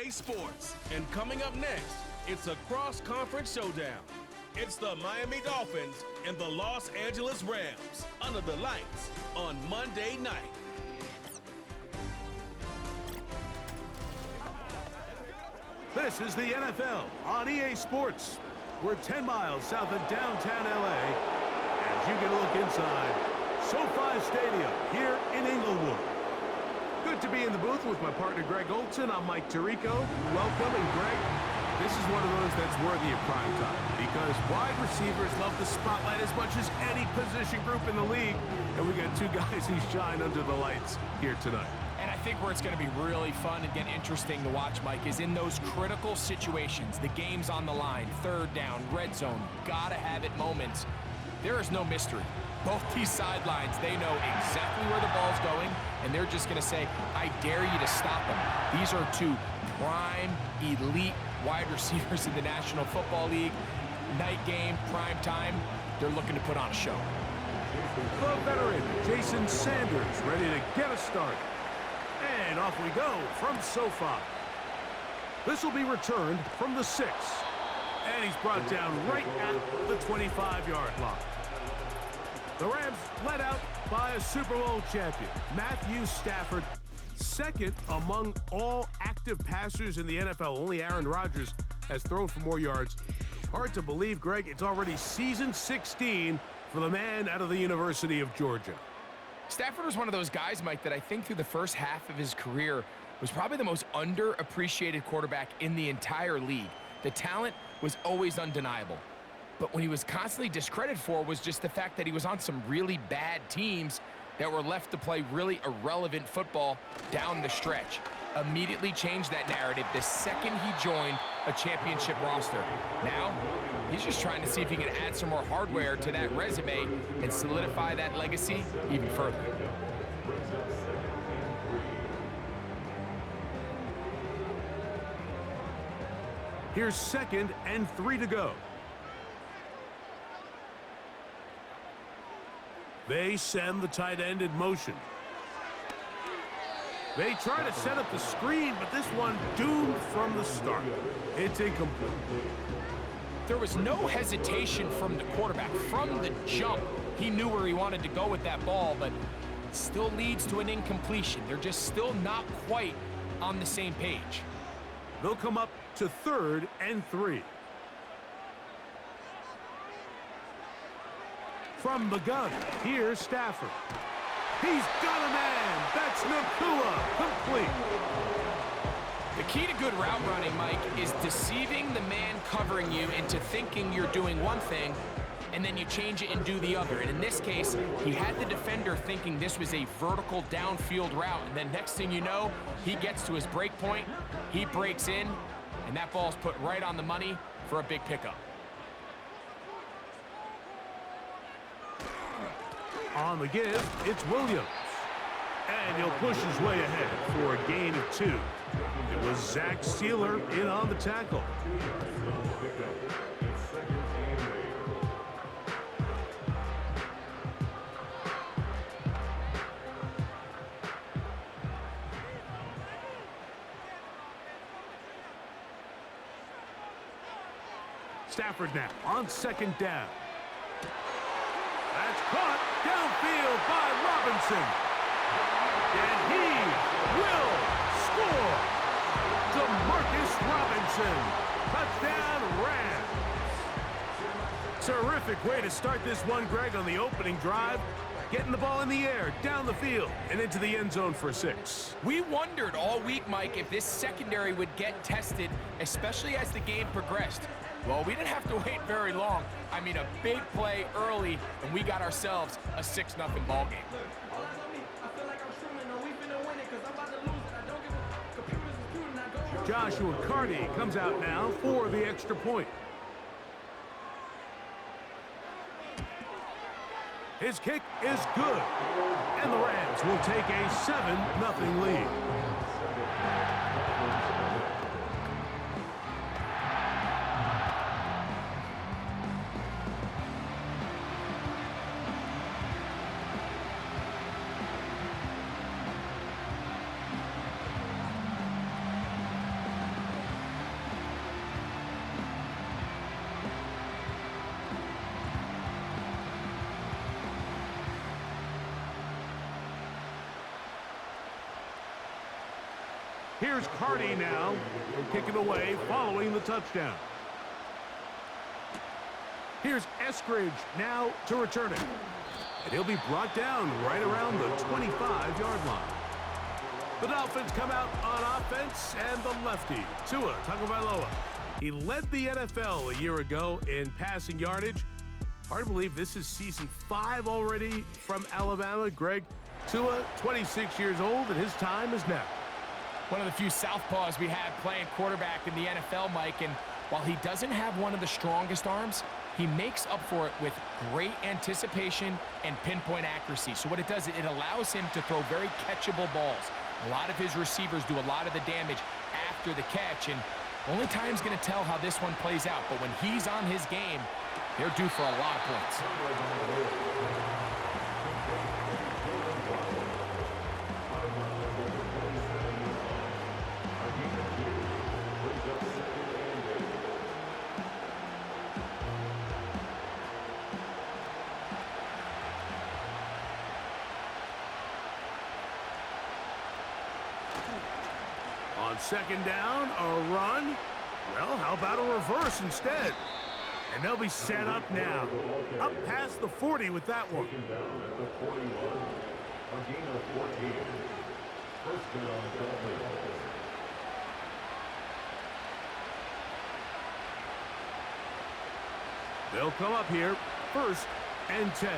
EA Sports. And coming up next, it's a cross-conference showdown. It's the Miami Dolphins and the Los Angeles Rams under the lights on Monday night. This is the NFL on EA Sports. We're 10 miles south of downtown LA as you get a look inside SoFi Stadium here in Inglewood. Good to be in the booth with my partner Greg Olson. I'm Mike Tirico. Welcome, and Greg, this is one of those that's worthy of prime time because wide receivers love the spotlight as much as any position group in the league, and we got two guys who shine under the lights here tonight. And I think where it's going to be really fun and get interesting to watch, Mike, is in those critical situations. The game's on the line, third down, red zone, gotta have it moments. There is no mystery. Both these sidelines, they know exactly where the ball's going, and they're just going to say, I dare you to stop them. These are two prime, elite wide receivers in the National Football League. Night game, prime time, they're looking to put on a show. The veteran, Jason Sanders, ready to get us started. And off we go from SoFi. This will be returned from the 6. And he's brought down right at the 25-yard line. The Rams led out by a Super Bowl champion, Matthew Stafford, second among all active passers in the NFL. Only Aaron Rodgers has thrown for more yards. Hard to believe, Greg, it's already season 16 for the man out of the University of Georgia. Stafford was one of those guys, Mike, that I think through the first half of his career was probably the most underappreciated quarterback in the entire league. The talent was always undeniable. But when he was constantly discredited for was just the fact that he was on some really bad teams that were left to play really irrelevant football down the stretch. Immediately changed that narrative the second he joined a championship roster. Now, he's just trying to see if he can add some more hardware to that resume and solidify that legacy even further. Here's 2nd and 3 to go. They send the tight end in motion. They try to set up the screen, but this one doomed from the start. It's incomplete. There was no hesitation from the quarterback. From the jump, he knew where he wanted to go with that ball, but it still leads to an incompletion. They're just still not quite on the same page. They'll come up to 3rd and 3. From the gun, here's Stafford. He's got a man. That's Nakua, complete. The key to good route running, Mike, is deceiving the man covering you into thinking you're doing one thing, and then you change it and do the other. And in this case, he had the defender thinking this was a vertical downfield route, and then next thing you know, he gets to his break point, he breaks in, and that ball's put right on the money for a big pickup. On the give, it's Williams. And he'll push his way ahead for a gain of 2. It was Zach Sealer in on the tackle. Stafford now on 2nd down. That's caught downfield by Robinson. And he will score. DeMarcus Robinson. Touchdown, Rams. Terrific way to start this one, Greg, on the opening drive. Getting the ball in the air, down the field, and into the end zone for 6. We wondered all week, Mike, if this secondary would get tested, especially as the game progressed. Well, we didn't have to wait very long. I mean, a big play early, and we got ourselves a 6-0 ball game. Joshua Carty comes out now for the extra point. His kick is good, and the Rams will take a 7-0 lead. Here's Carty now. He'll kick it away following the touchdown. Here's Eskridge now to return it. And he'll be brought down right around the 25-yard line. The Dolphins come out on offense, and the lefty, Tua Tagovailoa. He led the NFL a year ago in passing yardage. Hard to believe this is season 5 already from Alabama. Greg, Tua, 26 years old, and his time is now. One of the few southpaws we have playing quarterback in the NFL, Mike, and while he doesn't have one of the strongest arms, he makes up for it with great anticipation and pinpoint accuracy. So what it does, it allows him to throw very catchable balls. A lot of his receivers do a lot of the damage after the catch, and only time's going to tell how this one plays out. But when he's on his game, they're due for a lot of points. On second down, a run. Well, how about a reverse instead? And they'll be set up now. Up past the 40 with that one. They'll come up here, 1st and 10.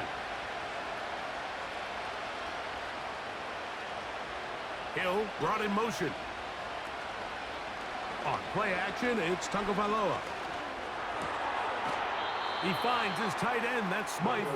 Hill brought in motion. On play action, it's Tagovailoa. He finds his tight end, that's Smythe.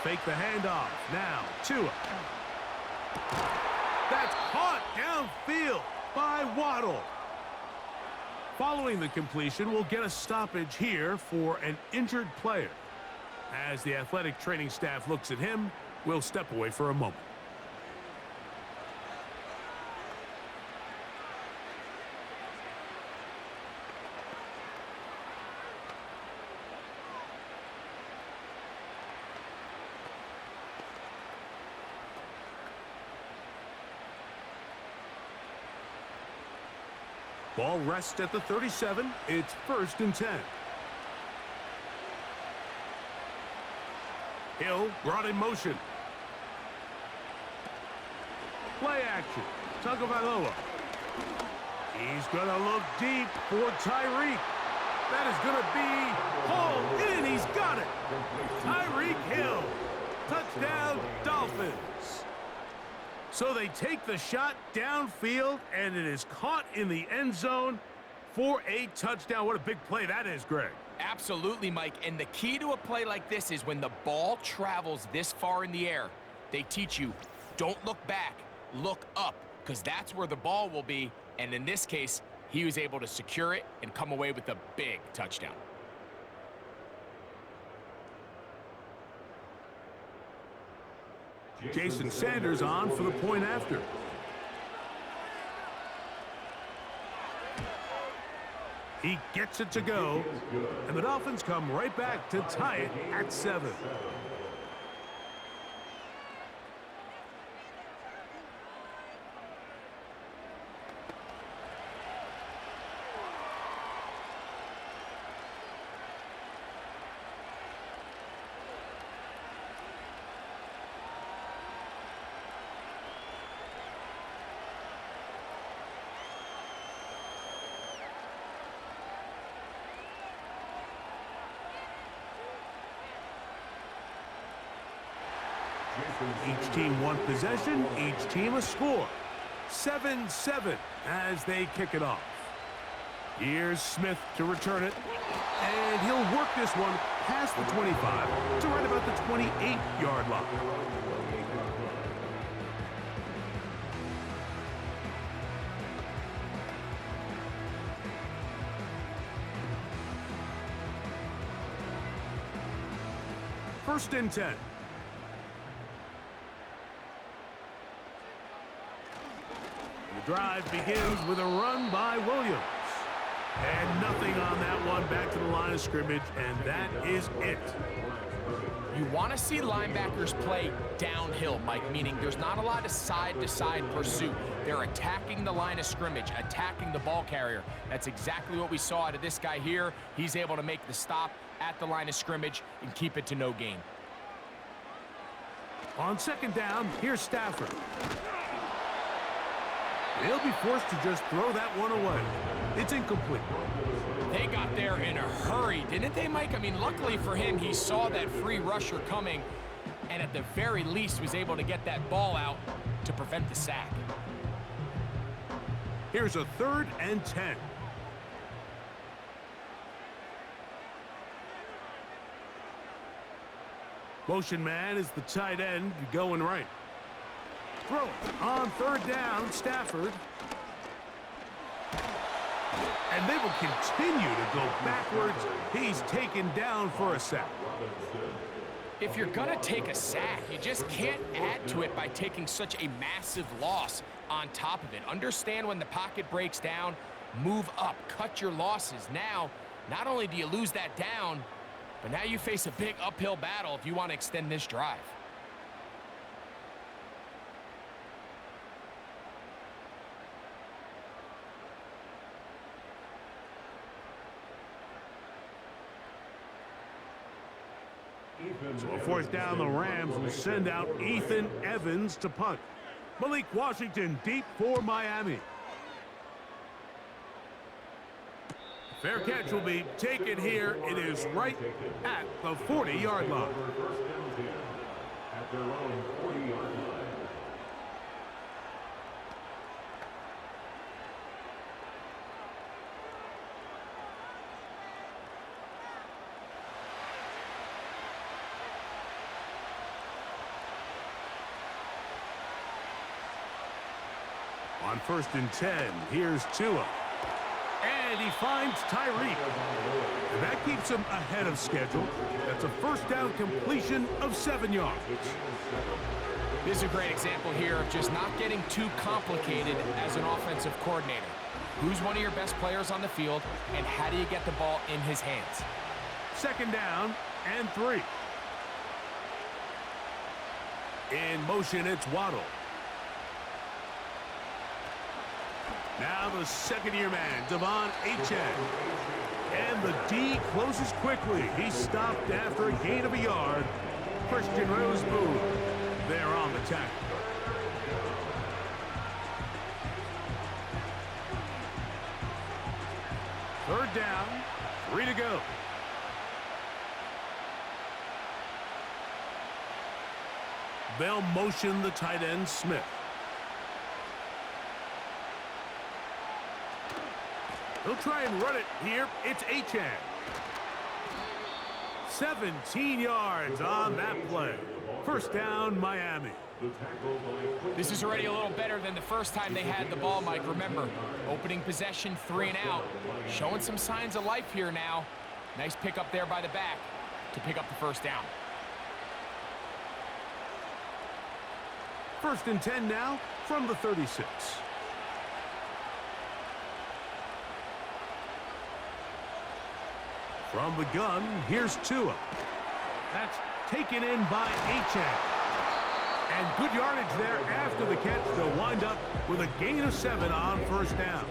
Fake the handoff. Now, Tua. That's caught downfield by Waddle. Following the completion, we'll get a stoppage here for an injured player. As the athletic training staff looks at him, we'll step away for a moment. Ball rests at the 37. It's 1st and 10. Hill brought in motion. Play action. Tagovailoa. He's going to look deep for Tyreek. That is going to be hauled in. He's got it. Tyreek Hill. Touchdown, Dolphins. So they take the shot downfield, and it is caught in the end zone for a touchdown. What a big play that is, Greg. Absolutely, Mike. And the key to a play like this is when the ball travels this far in the air, they teach you, don't look back, look up, because that's where the ball will be. And in this case, he was able to secure it and come away with a big touchdown. Jason Sanders on for the point after. He gets it to go, and the Dolphins come right back to tie it at 7. Each team one possession, each team a score. 7-7 as they kick it off. Here's Smith to return it. And he'll work this one past the 25 to right about the 28-yard line. First and 10. The drive begins with a run by Williams. And nothing on that one, back to the line of scrimmage, and that is it. You want to see linebackers play downhill, Mike, meaning there's not a lot of side-to-side pursuit. They're attacking the line of scrimmage, attacking the ball carrier. That's exactly what we saw out of this guy here. He's able to make the stop at the line of scrimmage and keep it to no gain. On second down, here's Stafford. He'll be forced to just throw that one away. It's incomplete. They got there in a hurry, didn't they, Mike? I mean, luckily for him, he saw that free rusher coming and at the very least was able to get that ball out to prevent the sack. Here's a 3rd and 10. Motion man is the tight end going right. Throw it on 3rd down, Stafford. And they will continue to go backwards. He's taken down for a sack. If you're going to take a sack, you just can't add to it by taking such a massive loss on top of it. Understand when the pocket breaks down, move up, cut your losses. Now, not only do you lose that down, but now you face a big uphill battle if you want to extend this drive. So a 4th down, the Rams will send out Ethan Evans to punt. Malik Washington deep for Miami. Fair catch will be taken here. It is right at the 40-yard line. On 1st and 10, here's Tua. And he finds Tyreek. And that keeps him ahead of schedule. That's a 1st down completion of 7 yards. This is a great example here of just not getting too complicated as an offensive coordinator. Who's one of your best players on the field, and how do you get the ball in his hands? 2nd down and 3. In motion, it's Waddle. Now the 2nd-year man, Devon Achane. And the D closes quickly. He stopped after a gain of a yard. Christian Rosebud there on the tackle. Third down, 3 to go. They'll motion the tight end, Smith. He'll try and run it here. It's Achane. 17 yards on that play. 1st down, Miami. This is already a little better than the first time they had the ball, Mike. Remember, opening possession, 3 and out. Showing some signs of life here now. Nice pick up there by the back to pick up the 1st down. 1st and 10 now from the 36. From the gun, here's Tua. That's taken in by Achane. And good yardage there after the catch. They'll wind up with a gain of 7 on 1st down.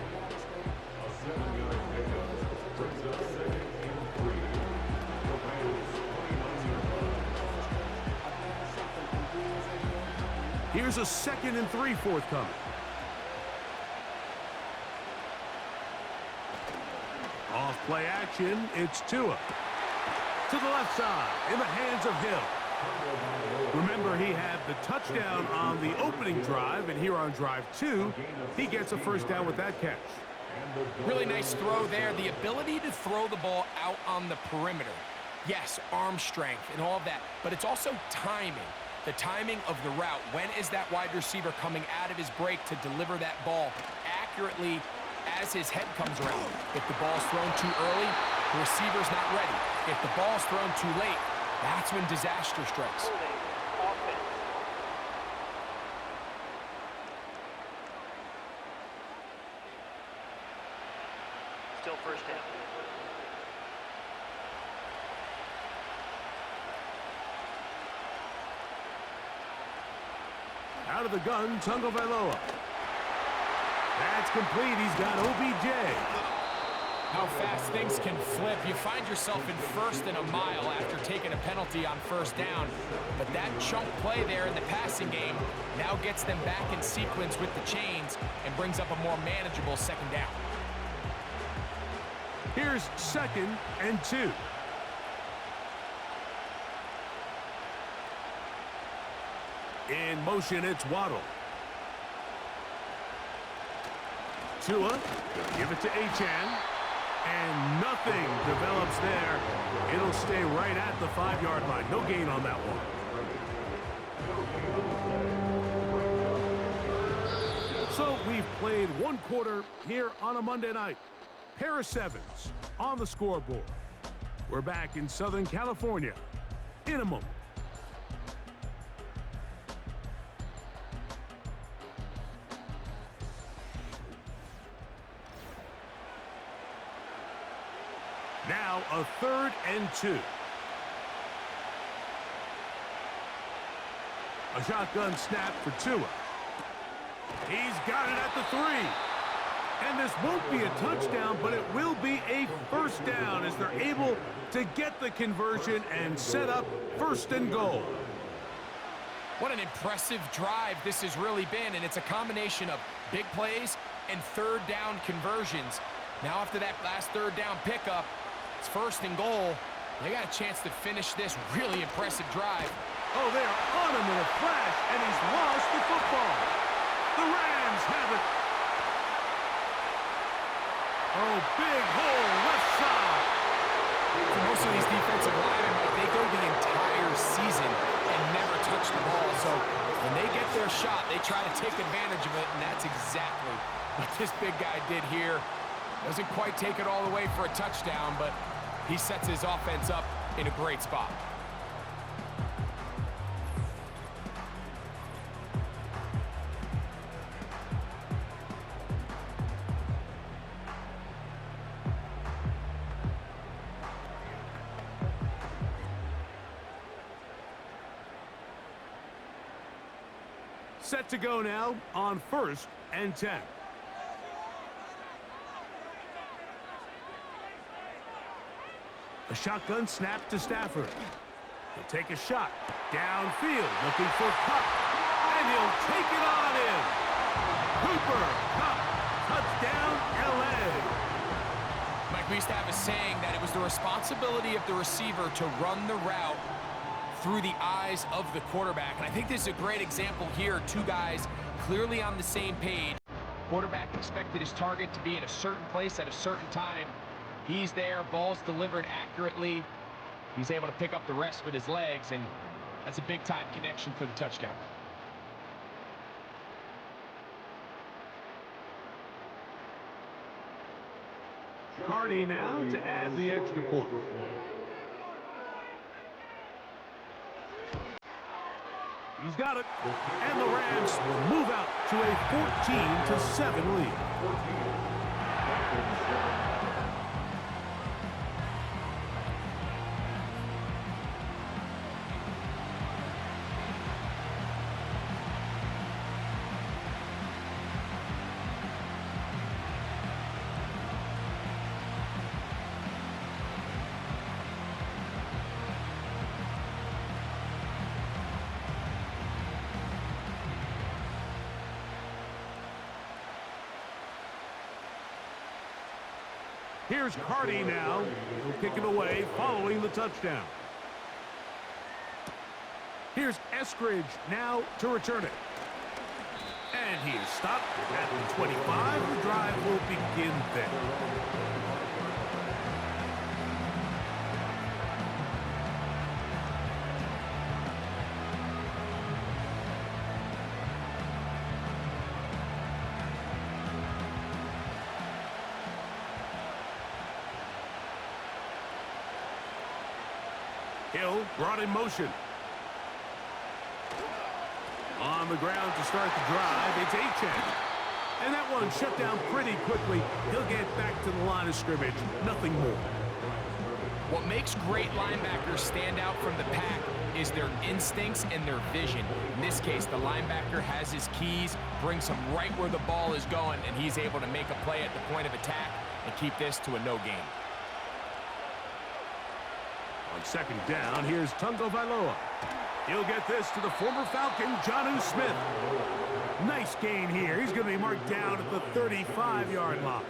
Here's a 2nd and 3 forthcoming. Off play action, it's Tua. To the left side, in the hands of Hill. Remember, he had the touchdown on the opening drive, and here on drive 2, he gets a 1st down with that catch. Really nice throw there. The ability to throw the ball out on the perimeter. Yes, arm strength and all of that, but it's also timing. The timing of the route. When is that wide receiver coming out of his break to deliver that ball accurately as his head comes around? If the ball's thrown too early, the receiver's not ready. If the ball's thrown too late, That's when disaster strikes. Still first down. Out of the gun, Tagovailoa. That's complete. He's got OBJ. How fast things can flip. You find yourself in first and a mile after taking a penalty on first down. But that chunk play there in the passing game now gets them back in sequence with the chains and brings up a more manageable second down. Here's 2nd and 2. In motion, it's Waddle. Tua, give it to Achane. And nothing develops there. It'll stay right at the 5-yard line. No gain on that one. So we've played one quarter here on a Monday night. Pair of 7s on the scoreboard. We're back in Southern California in a moment. Now a 3rd and 2. A shotgun snap for Tua. He's got it at the 3. And this won't be a touchdown, but it will be a first down as they're able to get the conversion and set up 1st and goal. What an impressive drive this has really been, and it's a combination of big plays and 3rd down conversions. Now after that last 3rd down pickup, it's 1st and goal. They got a chance to finish this really impressive drive. Oh, they are on him in a flash, and he's lost the football. The Rams have it. Oh, big hole, left side. For most of these defensive linemen, they go the entire season and never touch the ball. So when they get their shot, they try to take advantage of it, and that's exactly what this big guy did here. Doesn't quite take it all the way for a touchdown, but he sets his offense up in a great spot. Set to go now on 1st and 10. A shotgun snap to Stafford. He'll take a shot. Downfield, looking for Kupp. And he'll take it on in. Cooper Kupp. Touchdown, L.A. Mike, we used to have a saying that it was the responsibility of the receiver to run the route through the eyes of the quarterback. And I think this is a great example here. 2 guys clearly on the same page. Quarterback expected his target to be in a certain place at a certain time. He's there, ball's delivered accurately. He's able to pick up the rest with his legs, and that's a big-time connection for the touchdown. Carney now to add the extra point. He's got it. And the Rams will move out to a 14-7 lead. Here's Carney now. He'll kick it away following the touchdown. Here's Eskridge now to return it. And he is stopped at the 25. The drive will begin there. Hill brought in motion. On the ground to start the drive, it's Achane. And that one shut down pretty quickly. He'll get back to the line of scrimmage. Nothing more. What makes great linebackers stand out from the pack is their instincts and their vision. In this case, the linebacker has his keys, brings him right where the ball is going, and he's able to make a play at the point of attack and keep this to a no gain. On second down, here's Tungo Vailoa. He'll get this to the former Falcon, Jonnu Smith. Nice gain here. He's going to be marked down at the 35-yard line.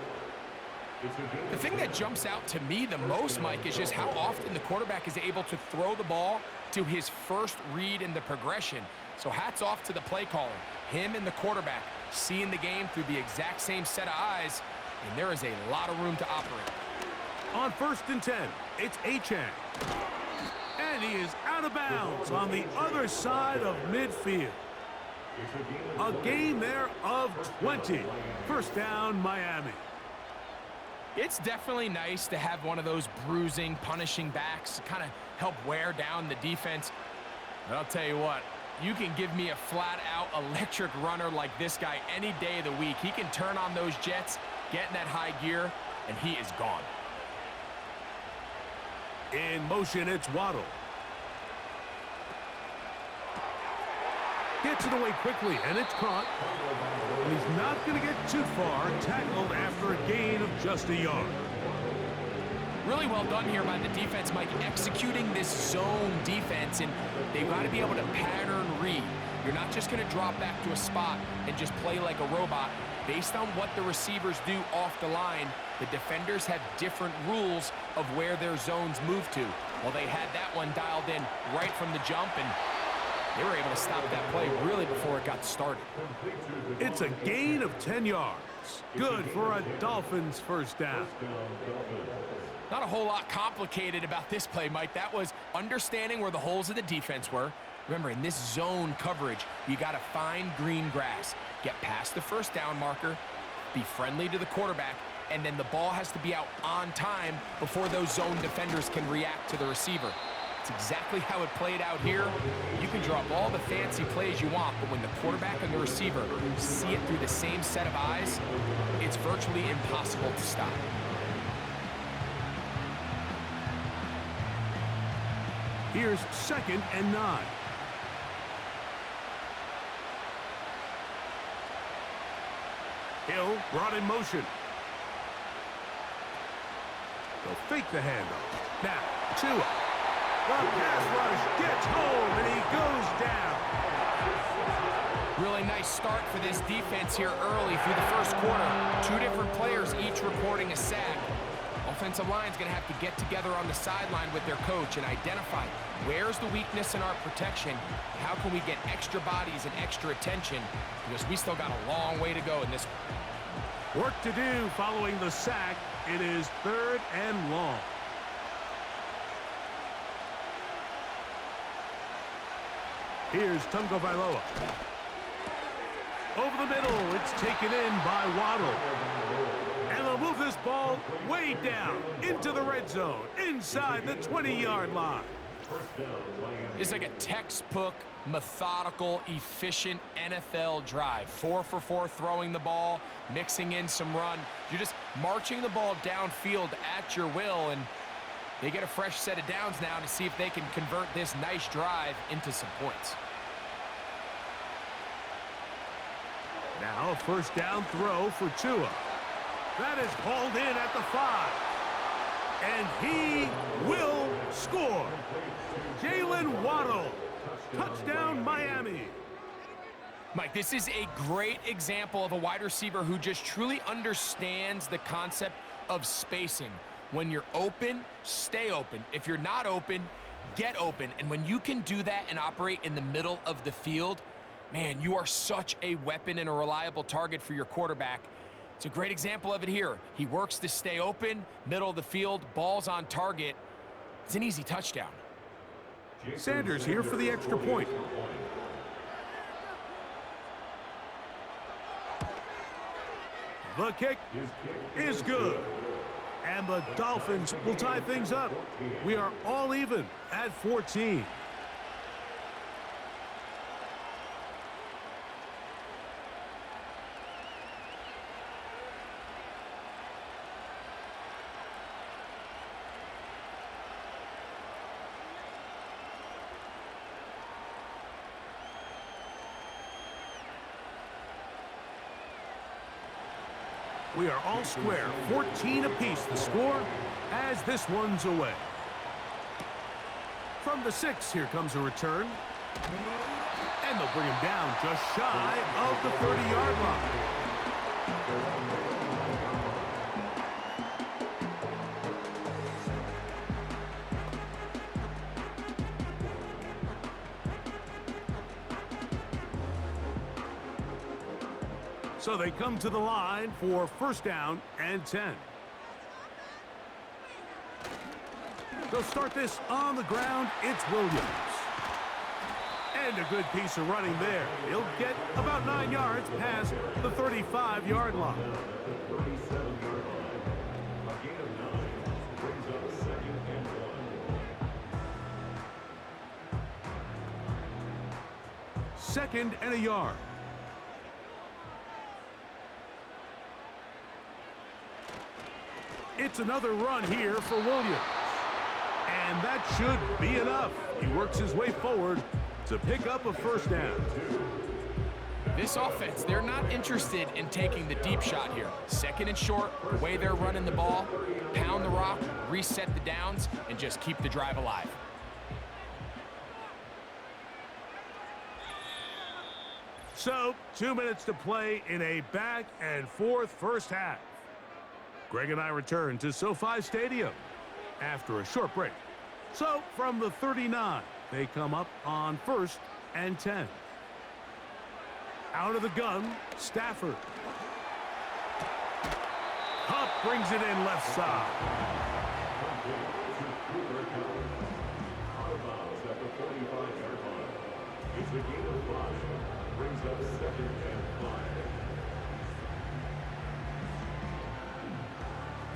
The thing that jumps out to me the most, Mike, is just how often the quarterback is able to throw the ball to his first read in the progression. So hats off to the play caller. Him and the quarterback seeing the game through the exact same set of eyes, and there is a lot of room to operate. On 1st and 10, it's Achane. And he is out of bounds on the other side of midfield. A gain there of 20. First down, Miami. It's definitely nice to have one of those bruising, punishing backs to kind of help wear down the defense. But I'll tell you what, you can give me a flat-out electric runner like this guy any day of the week. He can turn on those jets, get in that high gear, and he is gone. In motion, it's Waddle. Gets it away quickly, and it's caught. And he's not going to get too far, tackled after a gain of just a yard. Really well done here by the defense, Mike, executing this zone defense, and they've got to be able to pattern read. You're not just going to drop back to a spot and just play like a robot. Based on what the receivers do off the line, the defenders have different rules of where their zones move to. Well, they had that one dialed in right from the jump, and they were able to stop that play really before it got started. It's a gain of 10 yards. Good for a Dolphins first down. Not a whole lot complicated about this play, Mike. That was understanding where the holes of the defense were. Remember, in this zone coverage, you got to find green grass, get past the first down marker, be friendly to the quarterback, and then the ball has to be out on time before those zone defenders can react to the receiver. It's exactly how it played out here. You can draw up all the fancy plays you want, but when the quarterback and the receiver see it through the same set of eyes, it's virtually impossible to stop. Here's 2nd and 9. Hill brought in motion. They'll fake the handoff. Now, Tua. The pass rush gets home, and he goes down. Really nice start for this defense here early through the first quarter. Two different players each reporting a sack. Offensive line's going to have to get together on the sideline with their coach and identify where's the weakness in our protection, how can we get extra bodies and extra attention, because we still got a long way to go in this one. Work to do following the sack. It is 3rd and long. Here's Tungo Vailoa. Over the middle, it's taken in by Waddle. And they'll move this ball way down into the red zone, inside the 20-yard line. It's like a textbook, methodical, efficient NFL drive. 4 for 4 throwing the ball, mixing in some run. You're just marching the ball downfield at your will, and they get a fresh set of downs now to see if they can convert this nice drive into some points. Now a first down throw for Tua. That is hauled in at the 5. And he will score. Jalen Waddle. Touchdown, Miami. Mike, this is a great example of a wide receiver who just truly understands the concept of spacing. When you're open, stay open. If you're not open, get open. And when you can do that and operate in the middle of the field, man, you are such a weapon and a reliable target for your quarterback. It's a great example of it here. He works to stay open, middle of the field, ball's on target. It's an easy touchdown. Sanders here for the extra point. The kick is good. And the Dolphins will tie things up. We are all even at 14. We are all square, 14 apiece the score as this one's away. From the 6, here comes a return. And they'll bring him down just shy of the 30-yard line. So they come to the line for first down and 10. They'll start this on the ground. It's Williams. And a good piece of running there. He'll get about 9 yards past the 35-yard line. Second and a yard. It's another run here for Williams. And that should be enough. He works his way forward to pick up a first down. This offense, they're not interested in taking the deep shot here. Second and short, the way they're running the ball, pound the rock, reset the downs, and just keep the drive alive. So, 2 minutes to play in a back-and-forth first half. Greg and I return to SoFi Stadium after a short break. So, from the 39, they come up on first and 10. Out of the gun, Stafford. Hupp brings it in left side. It's a gain of 5. Brings up second and 5.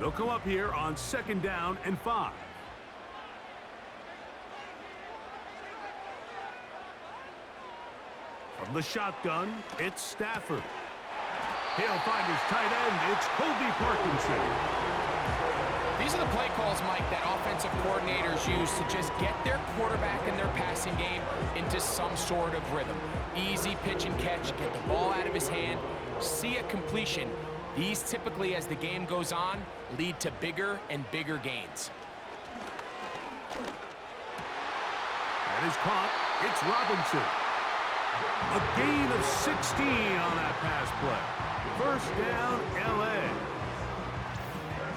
They'll come up here on second down and 5. From the shotgun, it's Stafford. He'll find his tight end. It's Kobe Parkinson. These are the play calls, Mike, that offensive coordinators use to just get their quarterback and their passing game into some sort of rhythm. Easy pitch and catch, get the ball out of his hand, see a completion. These typically, as the game goes on, lead to bigger and bigger gains. That is caught. It's Robinson. A gain of 16 on that pass play. First down, L.A.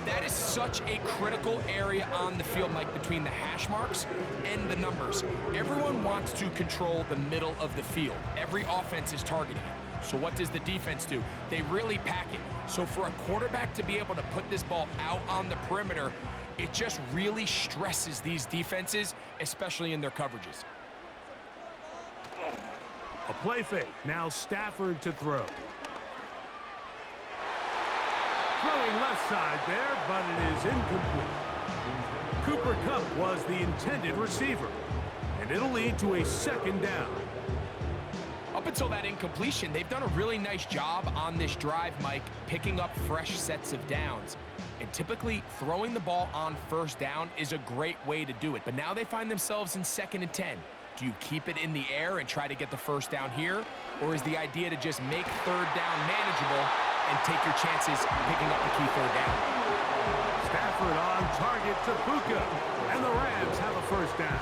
That is such a critical area on the field, Mike, between the hash marks and the numbers. Everyone wants to control the middle of the field. Every offense is targeting it. So what does the defense do? They really pack it. So for a quarterback to be able to put this ball out on the perimeter, it just really stresses these defenses, especially in their coverages. A play fake. Now Stafford to throw. Throwing left side there, but it is incomplete. Cooper Kupp was the intended receiver, and it'll lead to a second down. Up until that incompletion, they've done a really nice job on this drive, Mike, picking up fresh sets of downs. And typically, throwing the ball on first down is a great way to do it. But now they find themselves in second and 10. Do you keep it in the air and try to get the first down here? Or is the idea to just make third down manageable and take your chances picking up the key third down? Stafford on target to Puka, and the Rams have a first down.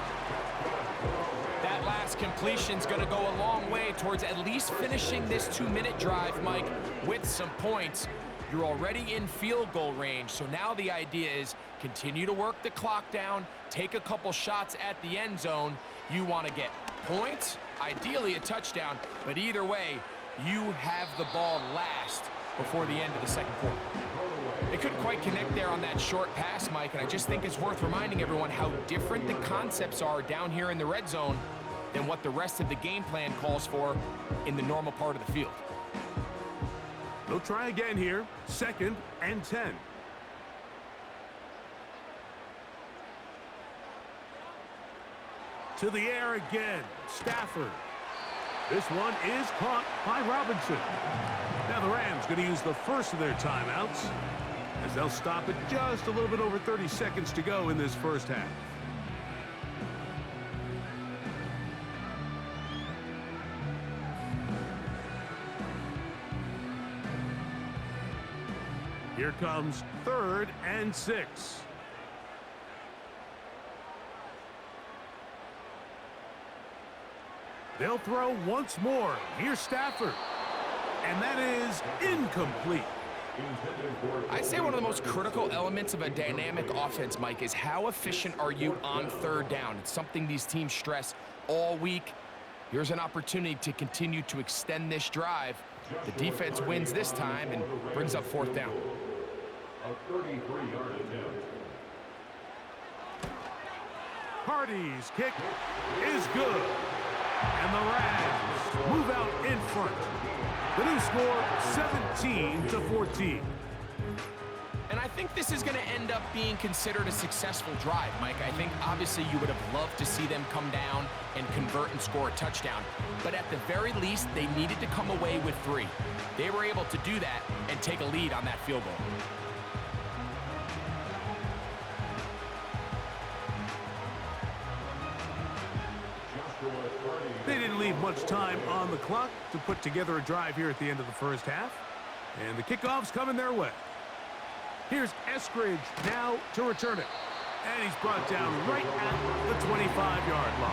That last completion's going to go a long way towards at least finishing this 2-minute drive, Mike, with some points. You're already in field goal range, so now the idea is continue to work the clock down, take a couple shots at the end zone. You want to get points, ideally a touchdown, but either way, you have the ball last before the end of the second quarter. They couldn't quite connect there on that short pass, Mike, and I just think it's worth reminding everyone how different the concepts are down here in the red zone than what the rest of the game plan calls for in the normal part of the field. They'll try again here, second and 10. To the air again. Stafford. This one is caught by Robinson. Now the Rams going to use the first of their timeouts, as they'll stop at just a little bit over 30 seconds to go in this first half. Here comes 3rd and 6. They'll throw once more. Here's Stafford. And that is incomplete. I'd say one of the most critical elements of a dynamic offense, Mike, is how efficient are you on 3rd down. It's something these teams stress all week. Here's an opportunity to continue to extend this drive. The defense wins this time and brings up 4th down. A 33-yard attempt. Hardy's kick is good. And the Rams move out in front. The new score, 17-14. And I think this is going to end up being considered a successful drive, Mike. I think obviously you would have loved to see them come down and convert and score a touchdown. But at the very least, they needed to come away with 3. They were able to do that and take a lead on that field goal. They didn't leave much time on the clock to put together a drive here at the end of the first half. And the kickoff's coming their way. Here's Eskridge now to return it. And he's brought down right at the 25-yard line.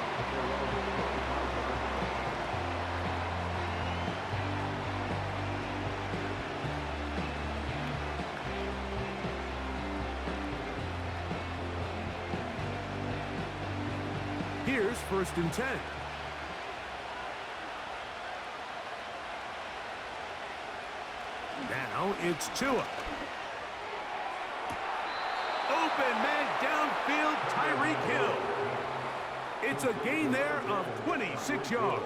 Here's 1st and 10. Now it's Tua. Open man downfield, Tyreek Hill. It's a gain there of 26 yards.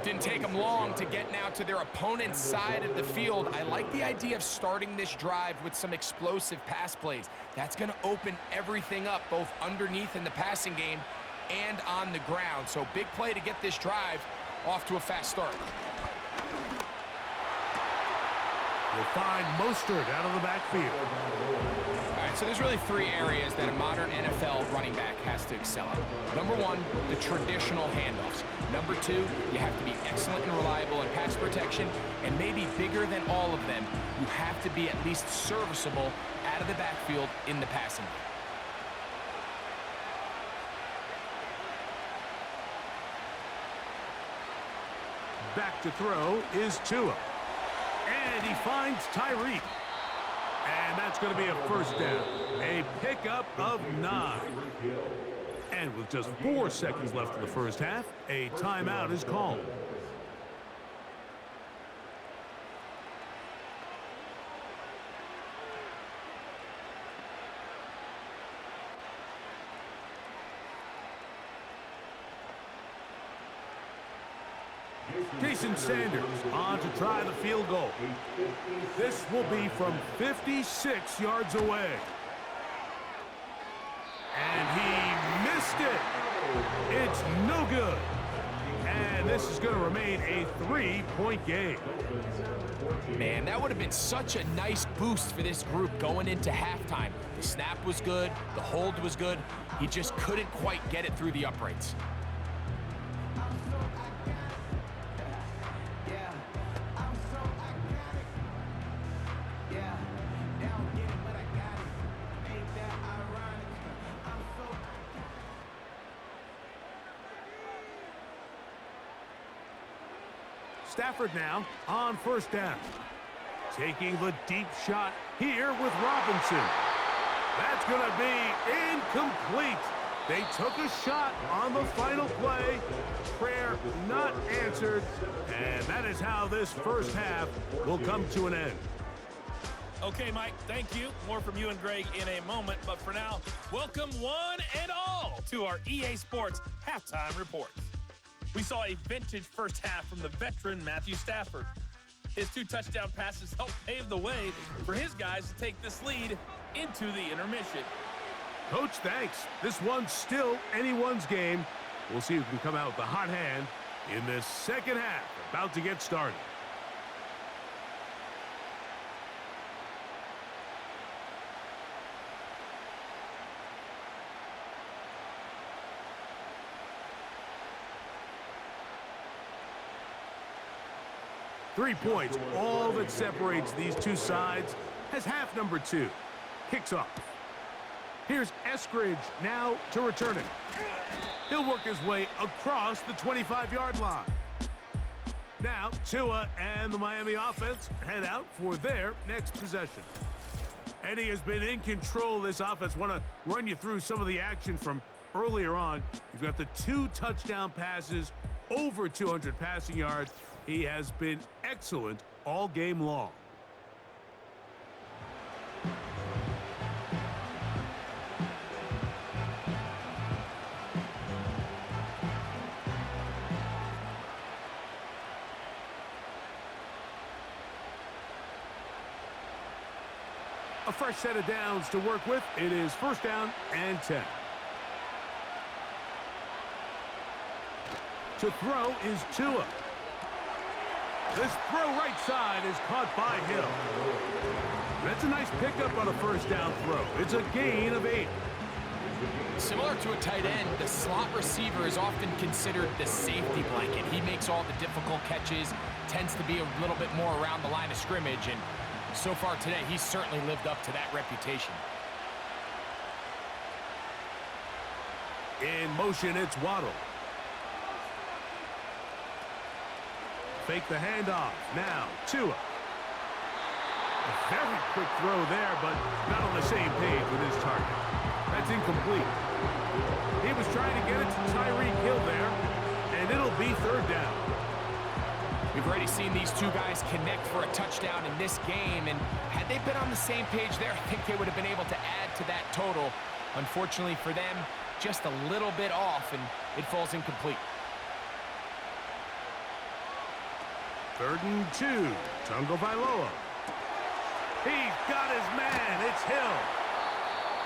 Didn't take them long to get now to their opponent's side of the field. I like the idea of starting this drive with some explosive pass plays. That's going to open everything up, both underneath in the passing game and on the ground. So big play to get this drive off to a fast start. You'll find Mostert out of the backfield. All right, so there's really 3 areas that a modern NFL running back has to excel at. Number 1, the traditional handoffs. Number 2, you have to be excellent and reliable in pass protection. And maybe bigger than all of them, you have to be at least serviceable out of the backfield in the passing game. Back to throw is Tua. And he finds Tyreek. And that's going to be a 1st down. A pickup of 9. And with just 4 seconds left in the first half, a timeout is called. Jason Sanders on to try the field goal. This will be from 56 yards away. And he missed it. It's no good. And this is going to remain a 3-point game. Man, that would have been such a nice boost for this group going into halftime. The snap was good. The hold was good. He just couldn't quite get it through the uprights. Stafford now on 1st down. Taking the deep shot here with Robinson. That's going to be incomplete. They took a shot on the final play. Prayer not answered. And that is how this first half will come to an end. Okay, Mike, thank you. More from you and Greg in a moment. But for now, welcome one and all to our EA Sports Halftime Report. We saw a vintage first half from the veteran Matthew Stafford. His 2 touchdown passes helped pave the way for his guys to take this lead into the intermission. Coach, thanks. This one's still anyone's game. We'll see who can come out with the hot hand in this second half. About to get started. Three points, all that separates these two sides, has half number 2. Kicks off. Here's Eskridge now to return it. He'll work his way across the 25-yard line. Now, Tua and the Miami offense head out for their next possession. And he has been in control of this offense. Want to run you through some of the action from earlier on. You've got the 2 touchdown passes, over 200 passing yards. He has been excellent all game long. A fresh set of downs to work with. It is first down and 10. To throw is Tua. This throw right side is caught by Hill. That's a nice pickup on a first down throw. It's a gain of 8. Similar to a tight end, the slot receiver is often considered the safety blanket. He makes all the difficult catches, tends to be a little bit more around the line of scrimmage, and so far today, he's certainly lived up to that reputation. In motion, it's Waddle. Fake the handoff. Now, Tua. A very quick throw there, but not on the same page with his target. That's incomplete. He was trying to get it to Tyreek Hill there, and it'll be third down. We've already seen these two guys connect for a touchdown in this game, and had they been on the same page there, I think they would have been able to add to that total. Unfortunately for them, just a little bit off, and it falls incomplete. 3rd and 2. Tungo Bailoa. He's got his man. It's Hill.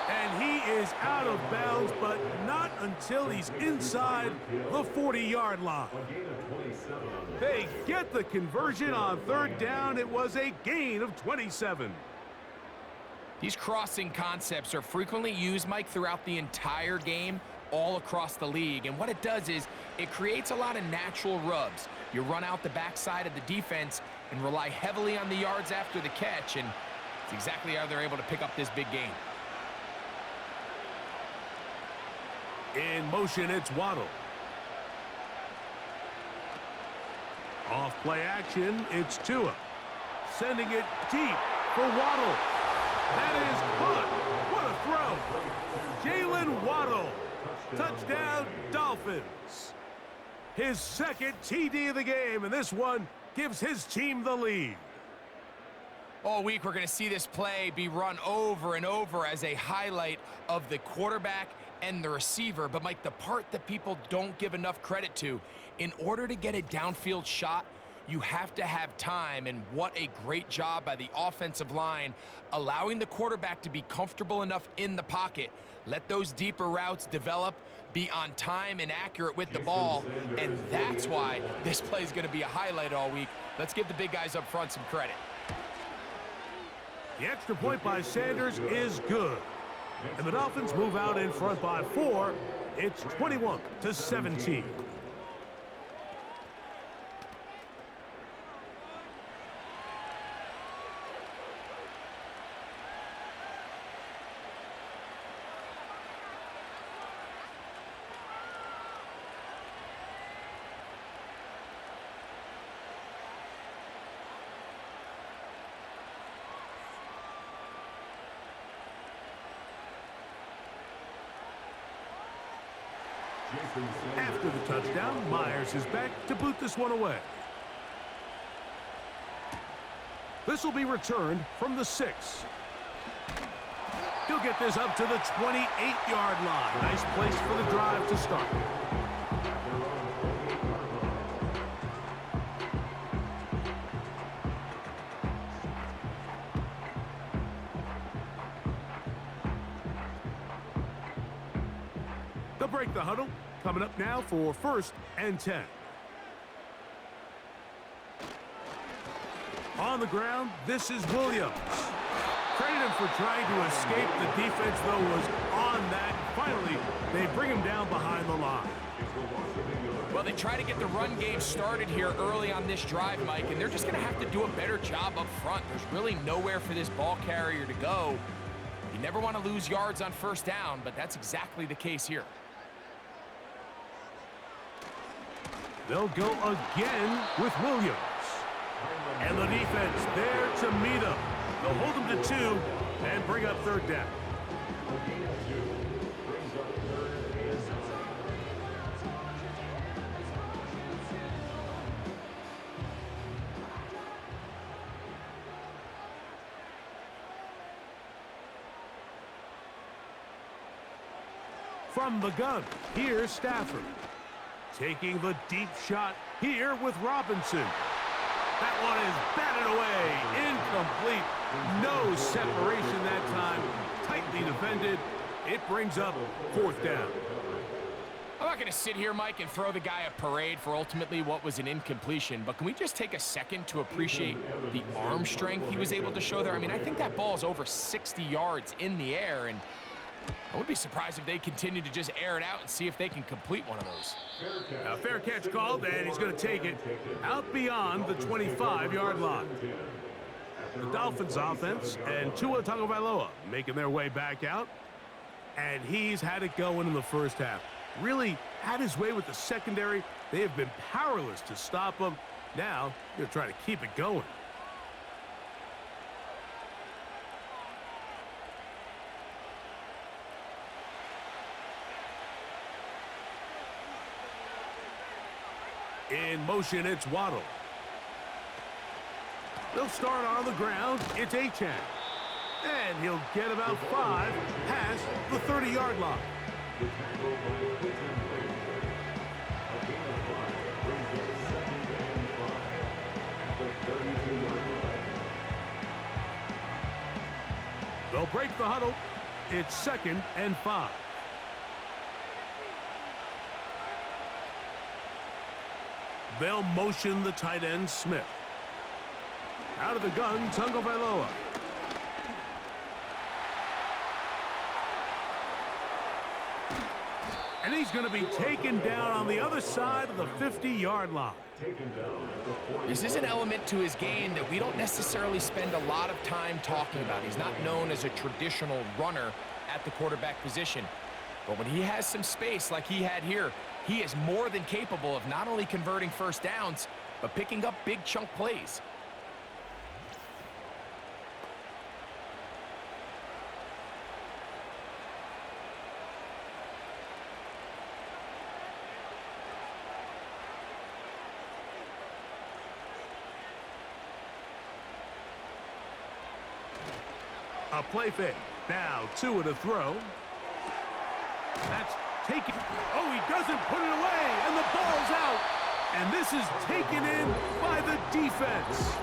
And he is out of bounds, but not until he's inside the 40-yard line. They get the conversion on 3rd down. It was a gain of 27. These crossing concepts are frequently used, Mike, throughout the entire game, all across the league. And what it does is it creates a lot of natural rubs. You run out the backside of the defense and rely heavily on the yards after the catch, and it's exactly how they're able to pick up this big gain. In motion, it's Waddle. Off play action, it's Tua. Sending it deep for Waddle. That is caught. What a throw. Jalen Waddle. Touchdown, Dolphins. His second TD of the game, and this one gives his team the lead. All week, we're going to see this play be run over and over as a highlight of the quarterback and the receiver. But, Mike, the part that people don't give enough credit to, in order to get a downfield shot, you have to have time, and what a great job by the offensive line, allowing the quarterback to be comfortable enough in the pocket, let those deeper routes develop, be on time and accurate with the ball, and that's why this play is going to be a highlight all week. Let's give the big guys up front some credit. The extra point by Sanders is good. And the Dolphins move out in front by 4. It's 21-17. After the touchdown, Myers is back to boot this one away. This will be returned from the 6. He'll get this up to the 28-yard line. Nice place for the drive to start. They'll break the huddle. Coming up now for 1st and 10. On the ground, this is Williams. Credit him for trying to escape. The defense, though, was on that. Finally, they bring him down behind the line. Well, they try to get the run game started here early on this drive, Mike, and they're just going to have to do a better job up front. There's really nowhere for this ball carrier to go. You never want to lose yards on 1st down, but that's exactly the case here. They'll go again with Williams. And the defense there to meet him. They'll hold him to 2 and bring up 3rd down. From the gun, here's Stafford. Taking the deep shot here with Robinson. That one is batted away. Incomplete. No separation that time. Tightly defended. It brings up 4th down. I'm not going to sit here, Mike, and throw the guy a parade for ultimately what was an incompletion, but can we just take a second to appreciate the arm strength he was able to show there? I mean, I think that ball is over 60 yards in the air, and I wouldn't be surprised if they continue to just air it out and see if they can complete one of those. A fair catch called, and he's going to take it out beyond the 25-yard line. The Dolphins offense and Tua Tagovailoa making their way back out, and he's had it going in the 1st half. Really had his way with the secondary. They have been powerless to stop him. Now they're trying to keep it going. In motion, it's Waddle. They'll start on the ground. It's Achane. And he'll get about 5 past the 30-yard line. They'll break the huddle. It's 2nd and 5. They'll motion the tight end, Smith. Out of the gun, Tagovailoa. And he's going to be taken down on the other side of the 50-yard line. This is an element to his game that we don't necessarily spend a lot of time talking about. He's not known as a traditional runner at the quarterback position. But when he has some space like he had here, he is more than capable of not only converting 1st downs, but picking up big chunk plays. A play fake. Now Tua to throw. That's taken. Oh, he doesn't put it away, and the ball's out. And this is taken in by the defense.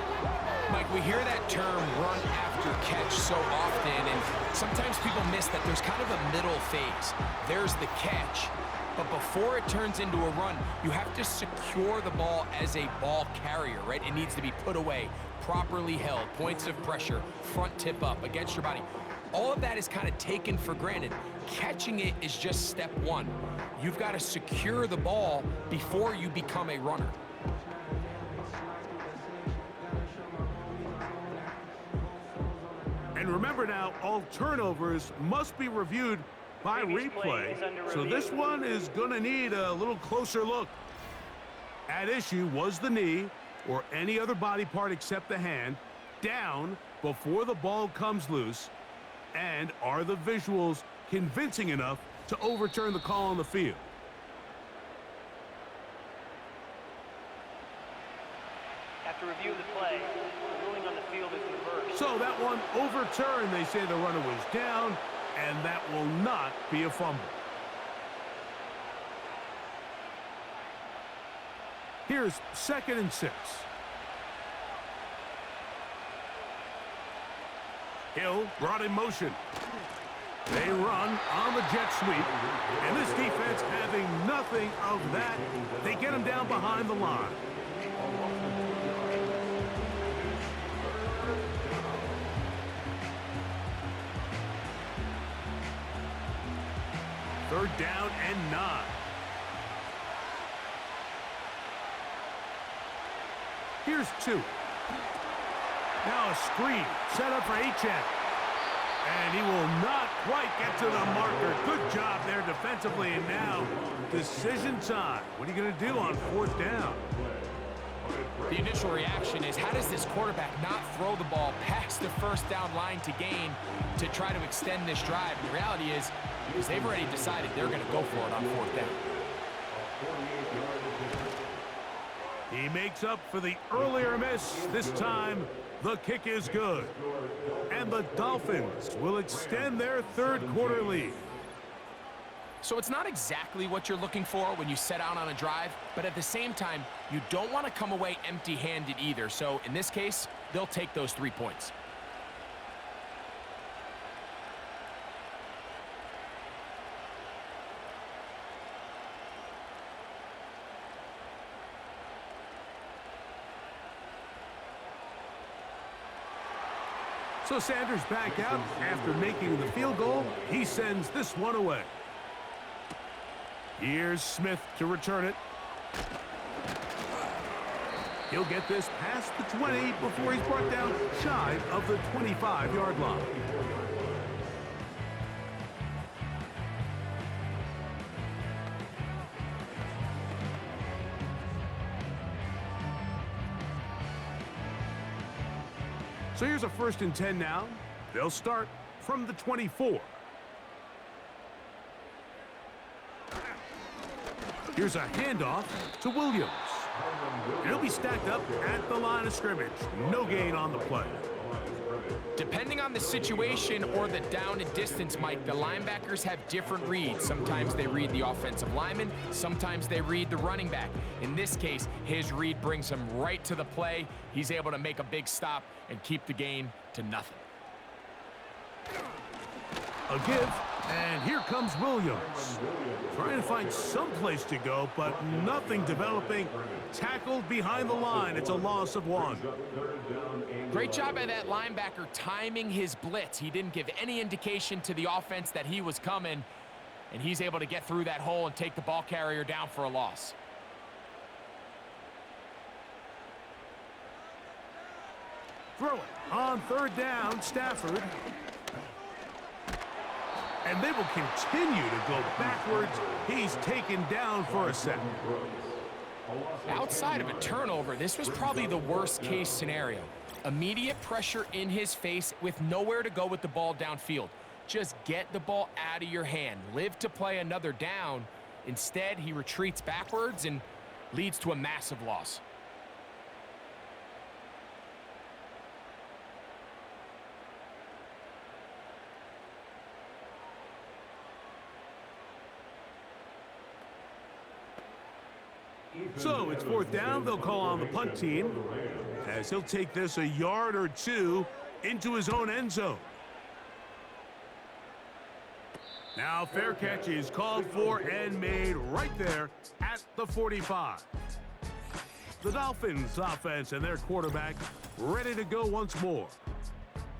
Mike, we hear that term run after catch so often, and sometimes people miss that there's kind of a middle phase. There's the catch, but before it turns into a run, you have to secure the ball as a ball carrier, right? It needs to be put away, properly held, points of pressure, front tip up against your body. All of that is kind of taken for granted. Catching it is just step 1. You've got to secure the ball before you become a runner. And remember now, all turnovers must be reviewed by replay. So this one is going to need a little closer look. At issue was the knee or any other body part except the hand down before the ball comes loose. And are the visuals convincing enough to overturn the call on the field? After review of the play, the ruling on the field is reversed. So that one overturned. They say the runner was down, and that will not be a fumble. Here's 2nd and 6. Hill brought in motion. They run on the jet sweep. And this defense having nothing of that. They get him down behind the line. Third down and 9. Here's 2. Now a screen set up for Achane. And he will not quite get to the marker. Good job there defensively. And now decision time. What are you going to do on 4th down? The initial reaction is, how does this quarterback not throw the ball past the first down line to gain to try to extend this drive? And the reality is they've already decided they're going to go for it on 4th down. He makes up for the earlier miss. This time, the kick is good. And the Dolphins will extend their 3rd quarter lead. So it's not exactly what you're looking for when you set out on a drive, but at the same time, you don't want to come away empty-handed either. So in this case, they'll take those 3 points. So Sanders back out after making the field goal. He sends this one away. Here's Smith to return it. He'll get this past the 20 before he's brought down shy of the 25-yard line. So here's a 1st and 10 now. They'll start from the 24. Here's a handoff to Williams. And he'll be stacked up at the line of scrimmage. No gain on the play. Depending on the situation or the down and distance, Mike, the linebackers have different reads. Sometimes they read the offensive lineman. Sometimes they read the running back. In this case, his read brings him right to the play. He's able to make a big stop and keep the gain to nothing. A give, and here comes Williams. Trying to find some place to go, but nothing developing. Tackled behind the line. It's a loss of 1. Great job by that linebacker timing his blitz. He didn't give any indication to the offense that he was coming, and he's able to get through that hole and take the ball carrier down for a loss. Throw it on 3rd down, Stafford. And they will continue to go backwards. He's taken down for a second. Outside of a turnover, this was probably the worst-case scenario. Immediate pressure in his face with nowhere to go with the ball downfield. Just get the ball out of your hand. Live to play another down. Instead, he retreats backwards and leads to a massive loss. So it's 4th down. They'll call on the punt team as he'll take this a yard or 2 into his own end zone. Now fair catch is called for and made right there at the 45. The Dolphins offense and their quarterback ready to go once more.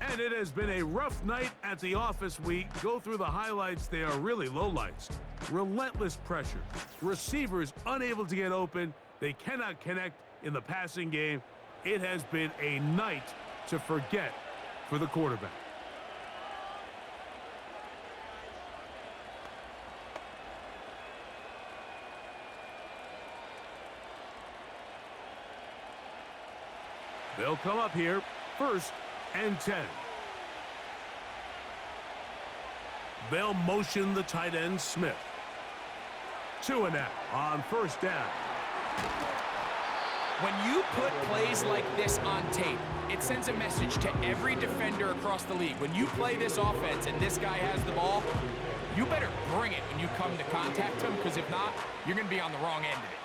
And it has been a rough night at the office. We go through the highlights. They are really lowlights. Relentless pressure. Receivers unable to get open. They cannot connect in the passing game. It has been a night to forget for the quarterback. They'll come up here, 1st and 10. They'll motion the tight end, Smith. 2 and out on 1st down. When you put plays like this on tape, it sends a message to every defender across the league. When you play this offense and this guy has the ball, you better bring it when you come to contact him, because if not, you're going to be on the wrong end of it.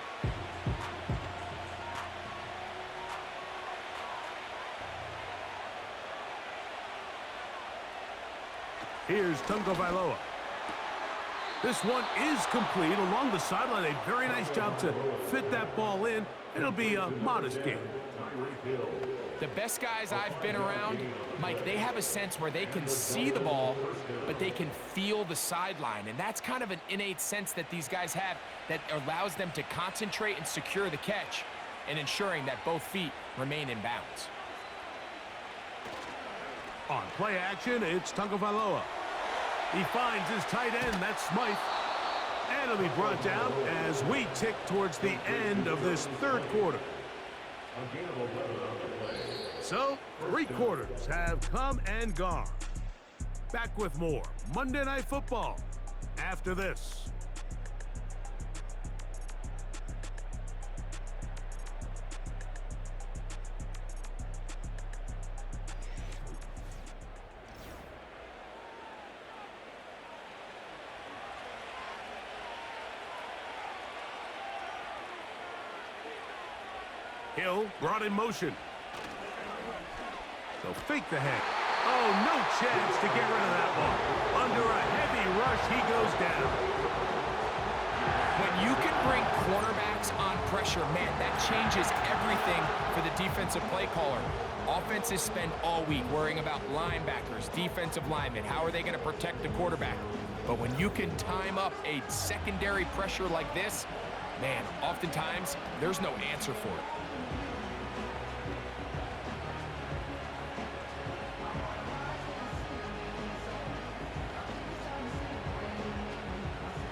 Here's Tagovailoa. This one is complete along the sideline. A very nice job to fit that ball in. It'll be a modest gain. The best guys I've been around, Mike, they have a sense where they can see the ball, but they can feel the sideline. And that's kind of an innate sense that these guys have that allows them to concentrate and secure the catch and ensuring that both feet remain in bounds. On play action, it's Tagovailoa. He finds his tight end, that's Smythe. And it'll be brought down as we tick towards the end of this third quarter. So, 3 quarters have come and gone. Back with more Monday Night Football after this. Hill brought in motion. They'll fake the head. Oh, no chance to get rid of that ball. Under a heavy rush, he goes down. When you can bring cornerbacks on pressure, man, that changes everything for the defensive play caller. Offenses spend all week worrying about linebackers, defensive linemen. How are they going to protect the quarterback? But when you can time up a secondary pressure like this, man, oftentimes there's no answer for it.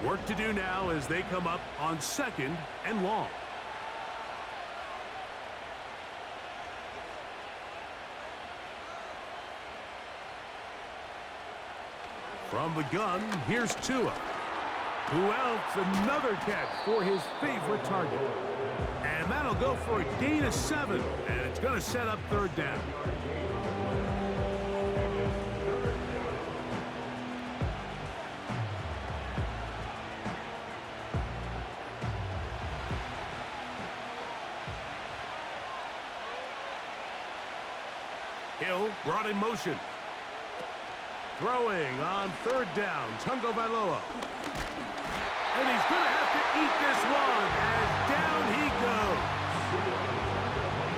Work to do now as they come up on 2nd and long. From the gun, here's Tua. Who else? Another catch for his favorite target. And that'll go for a gain of 7. And it's going to set up 3rd down. Hill brought in motion. Throwing on 3rd down, Tagovailoa. And he's going to have to eat this one as down he goes.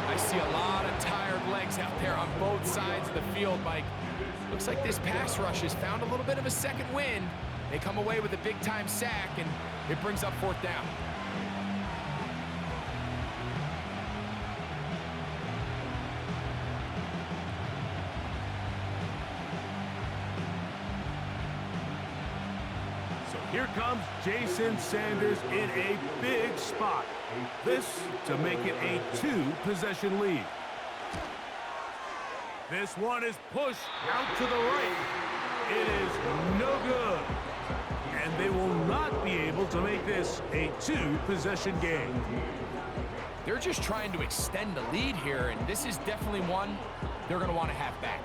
I see a lot of tired legs out there on both sides of the field, Mike. Looks like this pass rush has found a little bit of a second wind. They come away with a big-time sack, and it brings up 4th down. Here comes Jason Sanders in a big spot. This to make it a 2-possession lead. This one is pushed out to the right. It is no good. And they will not be able to make this a 2-possession game. They're just trying to extend the lead here, and this is definitely one they're going to want to have back.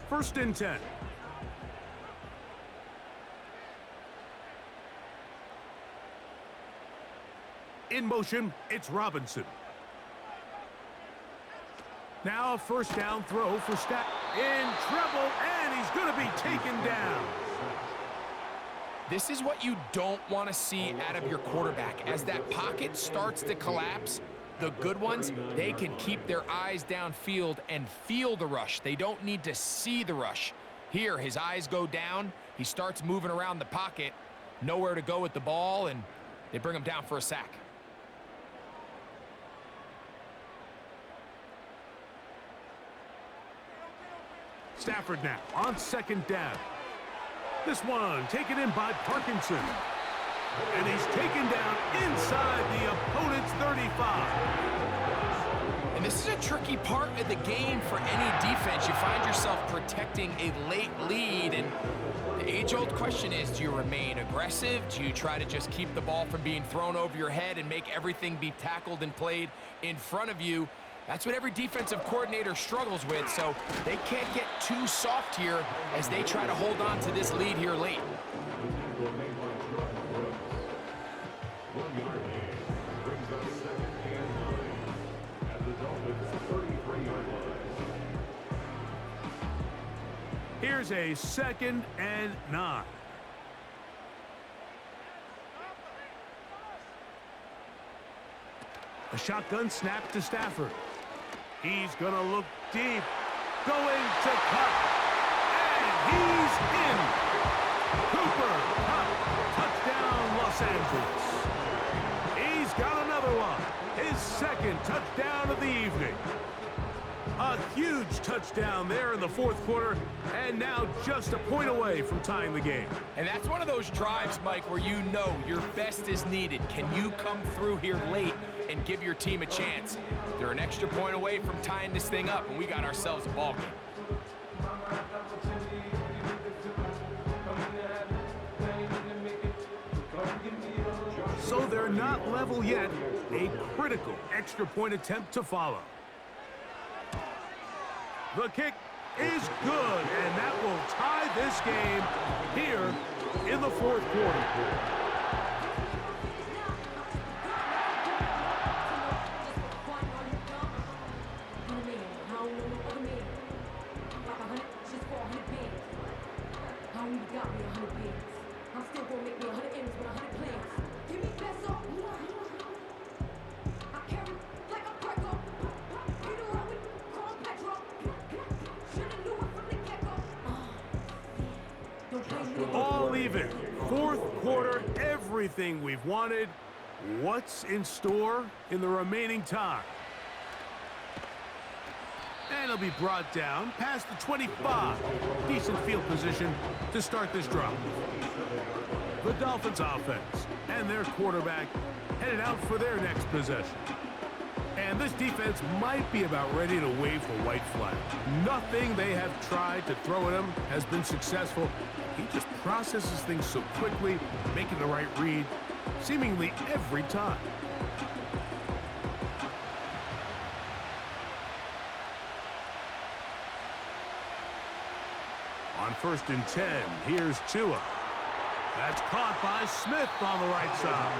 First and 10. In motion, it's Robinson. Now a 1st down throw for Stack. In trouble, and he's going to be taken down. This is what you don't want to see out of your quarterback. As that pocket starts to collapse, the good ones, they can keep their eyes downfield and feel the rush. They don't need to see the rush. Here, his eyes go down. He starts moving around the pocket. Nowhere to go with the ball, and they bring him down for a sack. Stafford now on 2nd down. This one taken in by Parkinson. And he's taken down inside the opponent's 35. And this is a tricky part of the game for any defense. You find yourself protecting a late lead, and the age-old question is, do you remain aggressive? Do you try to just keep the ball from being thrown over your head and make everything be tackled and played in front of you? That's what every defensive coordinator struggles with, so they can't get too soft here as they try to hold on to this lead here late. 1 yard gain brings up 2nd and 9 at the Dolphins' 33-yard line. Here's a 2nd and 9. A shotgun snap to Stafford. He's going to look deep. Going to Cup. And he's in. Cooper Cup. Touchdown, Los Angeles. He's got another one. His 2nd touchdown of the evening. A huge touchdown there in the 4th quarter, and now just a point away from tying the game. And that's one of those drives, Mike, where you know your best is needed. Can you come through here late and give your team a chance? They're an extra point away from tying this thing up, and we got ourselves a ball game. So they're not level yet. A critical extra point attempt to follow. The kick is good, and that will tie this game here in the 4th quarter. All even. 4th quarter, everything we've wanted. What's in store in the remaining time? And it'll be brought down past the 25. Decent field position to start this drive. The Dolphins offense and their quarterback headed out for their next possession. And this defense might be about ready to wave the white flag. Nothing they have tried to throw at him has been successful. He just processes things so quickly, making the right read, seemingly every time. On 1st and 10, here's Tua. That's caught by Smith on the right side.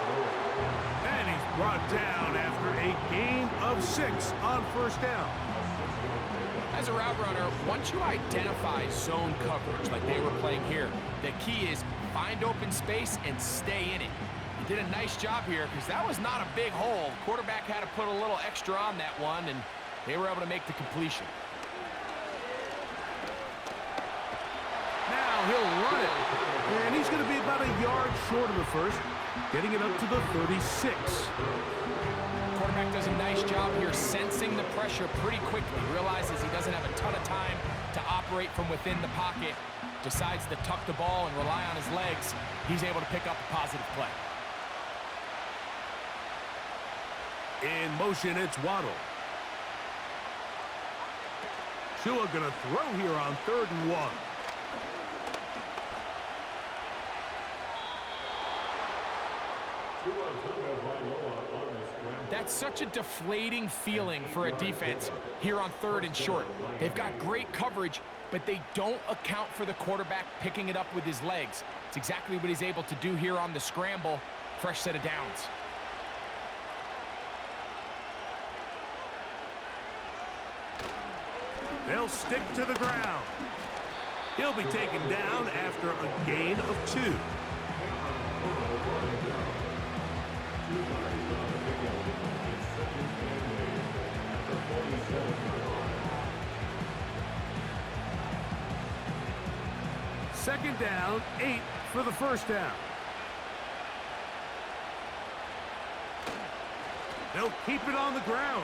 And he's brought down after a gain of 6 on 1st down. As a route runner, once you identify zone coverage like they were playing here, the key is find open space and stay in it. He did a nice job here because that was not a big hole. The quarterback had to put a little extra on that one, and they were able to make the completion. Now he'll run it. And he's going to be about a yard short of the 1st, getting it up to the 36. Quarterback does a nice job here sensing the pressure pretty quickly. Realizes he doesn't have a ton of time to operate from within the pocket. Decides to tuck the ball and rely on his legs. He's able to pick up a positive play. In motion, it's Waddle. Tua going to throw here on 3rd and 1. That's such a deflating feeling for a defense here on 3rd and short. They've got great coverage, but they don't account for the quarterback picking it up with his legs. It's exactly what he's able to do here on the scramble. Fresh set of downs. They'll stick to the ground. He'll be taken down after a gain of 2. Second down, 8 for the 1st down. They'll keep it on the ground.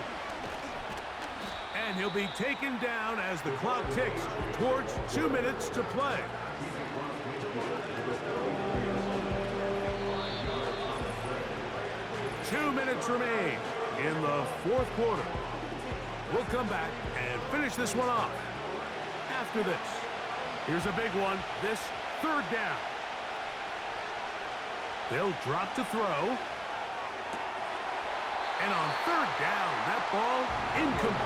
And he'll be taken down as the clock ticks towards 2 minutes to play. Two minutes remain in the 4th quarter. We'll come back and finish this one off after this. Here's a big one, this 3rd down. They'll drop to throw. And on third down, that ball incomplete.